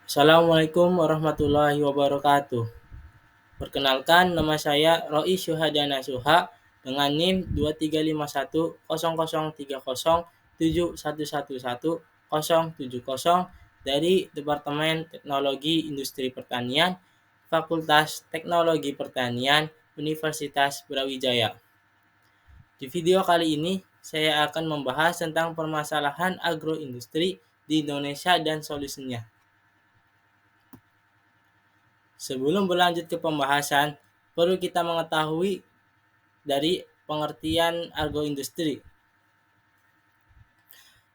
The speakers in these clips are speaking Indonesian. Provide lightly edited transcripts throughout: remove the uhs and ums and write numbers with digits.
Assalamualaikum warahmatullahi wabarakatuh. Perkenalkan, nama saya Roi Syuhadana Suha dengan NIM 23510030711170 dari Departemen Teknologi Industri Pertanian, Fakultas Teknologi Pertanian, Universitas Brawijaya. Di video kali ini, saya akan membahas tentang permasalahan agroindustri di Indonesia dan solusinya. Sebelum berlanjut ke pembahasan, perlu kita mengetahui dari pengertian agroindustri.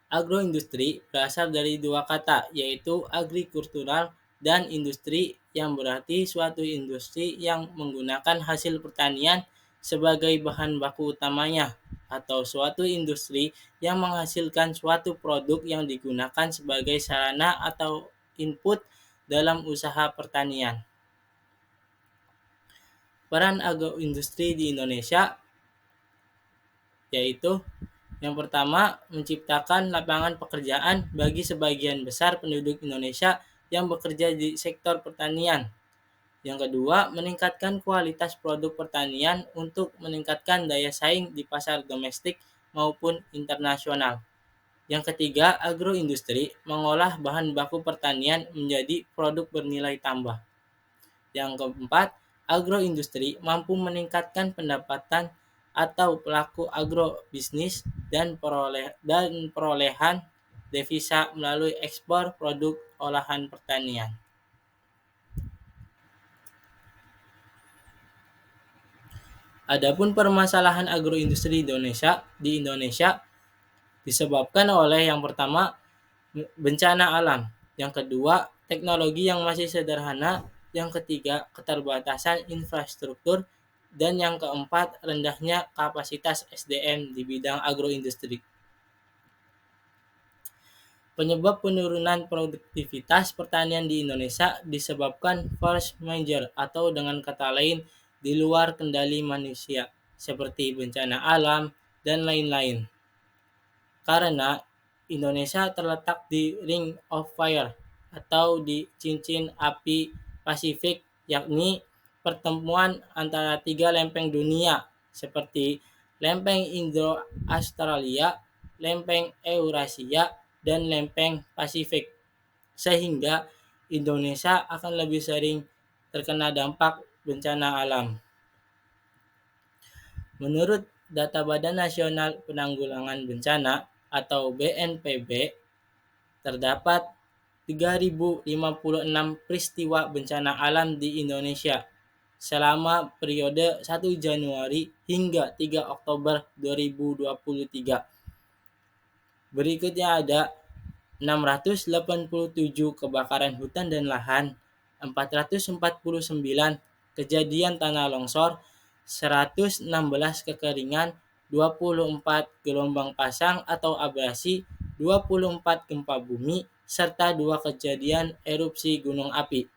Agroindustri berasal dari dua kata, yaitu agrikultural dan industri, yang berarti suatu industri yang menggunakan hasil pertanian sebagai bahan baku utamanya, atau suatu industri yang menghasilkan suatu produk yang digunakan sebagai sarana atau input dalam usaha pertanian. Peran agroindustri di Indonesia yaitu yang pertama, menciptakan lapangan pekerjaan bagi sebagian besar penduduk Indonesia yang bekerja di sektor pertanian. Yang kedua, meningkatkan kualitas produk pertanian untuk meningkatkan daya saing di pasar domestik maupun internasional. Yang ketiga, agroindustri mengolah bahan baku pertanian menjadi produk bernilai tambah. Yang keempat, agroindustri mampu meningkatkan pendapatan atau pelaku agrobisnis dan perolehan devisa melalui ekspor produk olahan pertanian. Adapun permasalahan agroindustri di Indonesia disebabkan oleh yang pertama bencana alam, yang kedua teknologi yang masih sederhana, yang ketiga keterbatasan infrastruktur, dan yang keempat rendahnya kapasitas SDM di bidang agroindustri. Penyebab penurunan produktivitas pertanian di Indonesia disebabkan force majeure, atau dengan kata lain di luar kendali manusia, seperti bencana alam dan lain-lain. Karena Indonesia terletak di Ring of Fire atau di cincin api Pasifik, yakni pertemuan antara tiga lempeng dunia seperti lempeng Indo-Australia, lempeng Eurasia, dan lempeng Pasifik, sehingga Indonesia akan lebih sering terkena dampak bencana alam. Menurut data Badan Nasional Penanggulangan Bencana atau BNPB, terdapat 3.056 peristiwa bencana alam di Indonesia selama periode 1 Januari hingga 3 Oktober 2023. Berikutnya ada 687 kebakaran hutan dan lahan, 449 kejadian tanah longsor, 116 kekeringan, 24 gelombang pasang atau abrasi, 24 gempa bumi, serta 2 kejadian erupsi gunung api.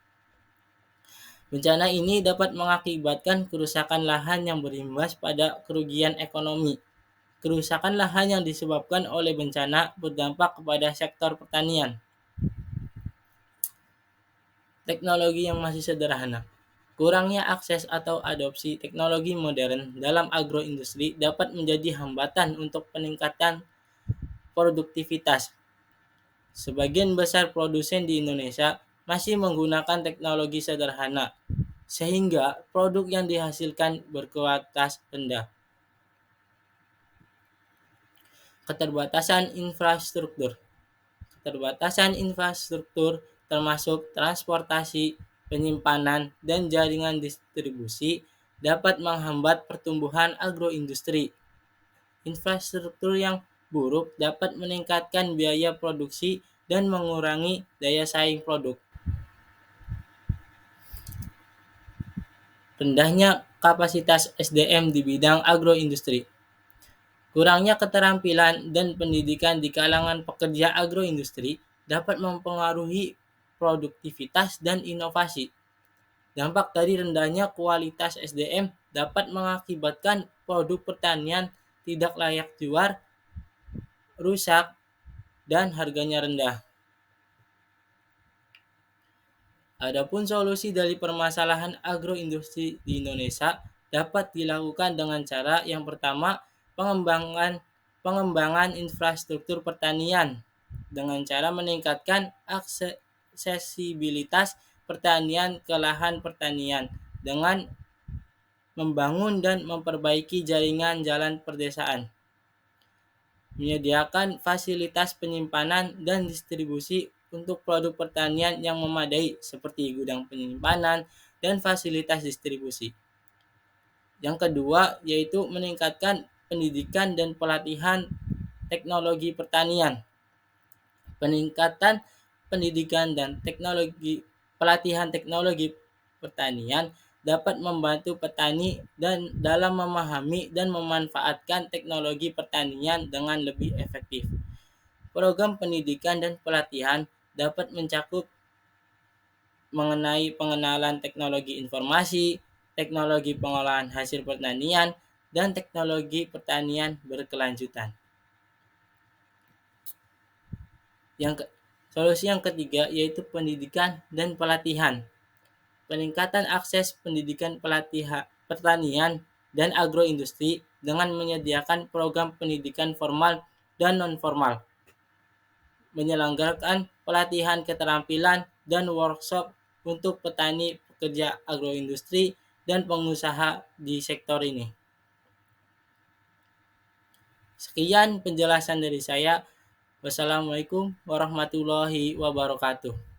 Bencana ini dapat mengakibatkan kerusakan lahan yang berimbas pada kerugian ekonomi. Kerusakan lahan yang disebabkan oleh bencana berdampak kepada sektor pertanian. Teknologi yang masih sederhana. Kurangnya akses atau adopsi teknologi modern dalam agroindustri dapat menjadi hambatan untuk peningkatan produktivitas. Sebagian besar produsen di Indonesia masih menggunakan teknologi sederhana, sehingga produk yang dihasilkan berkualitas rendah. Keterbatasan infrastruktur. Keterbatasan infrastruktur termasuk transportasi, penyimpanan, dan jaringan distribusi dapat menghambat pertumbuhan agroindustri. Infrastruktur yang buruk dapat meningkatkan biaya produksi dan mengurangi daya saing produk. Rendahnya kapasitas SDM di bidang agroindustri. Kurangnya keterampilan dan pendidikan di kalangan pekerja agroindustri dapat mempengaruhi produktivitas dan inovasi. Dampak dari rendahnya kualitas SDM dapat mengakibatkan produk pertanian tidak layak jual, rusak, dan harganya rendah. Adapun solusi dari permasalahan agroindustri di Indonesia dapat dilakukan dengan cara yang pertama, pengembangan pengembangan infrastruktur pertanian dengan cara meningkatkan aksesibilitas pertanian ke lahan pertanian dengan membangun dan memperbaiki jaringan jalan perdesaan, menyediakan fasilitas penyimpanan dan distribusi untuk produk pertanian yang memadai seperti gudang penyimpanan dan fasilitas distribusi. Yang kedua yaitu meningkatkan pendidikan dan pelatihan teknologi pertanian. Peningkatan pendidikan dan pelatihan teknologi pertanian dapat membantu petani dan dalam memahami dan memanfaatkan teknologi pertanian dengan lebih efektif. Program pendidikan dan pelatihan dapat mencakup mengenai pengenalan teknologi informasi, teknologi pengolahan hasil pertanian, dan teknologi pertanian berkelanjutan. Yang ke, Solusi yang ketiga yaitu pendidikan dan pelatihan. Peningkatan akses pendidikan pelatihan pertanian dan agroindustri dengan menyediakan program pendidikan formal dan non-formal, menyelenggarakan pelatihan keterampilan dan workshop untuk petani, pekerja agroindustri, dan pengusaha di sektor ini. Sekian penjelasan dari saya. Wassalamualaikum warahmatullahi wabarakatuh.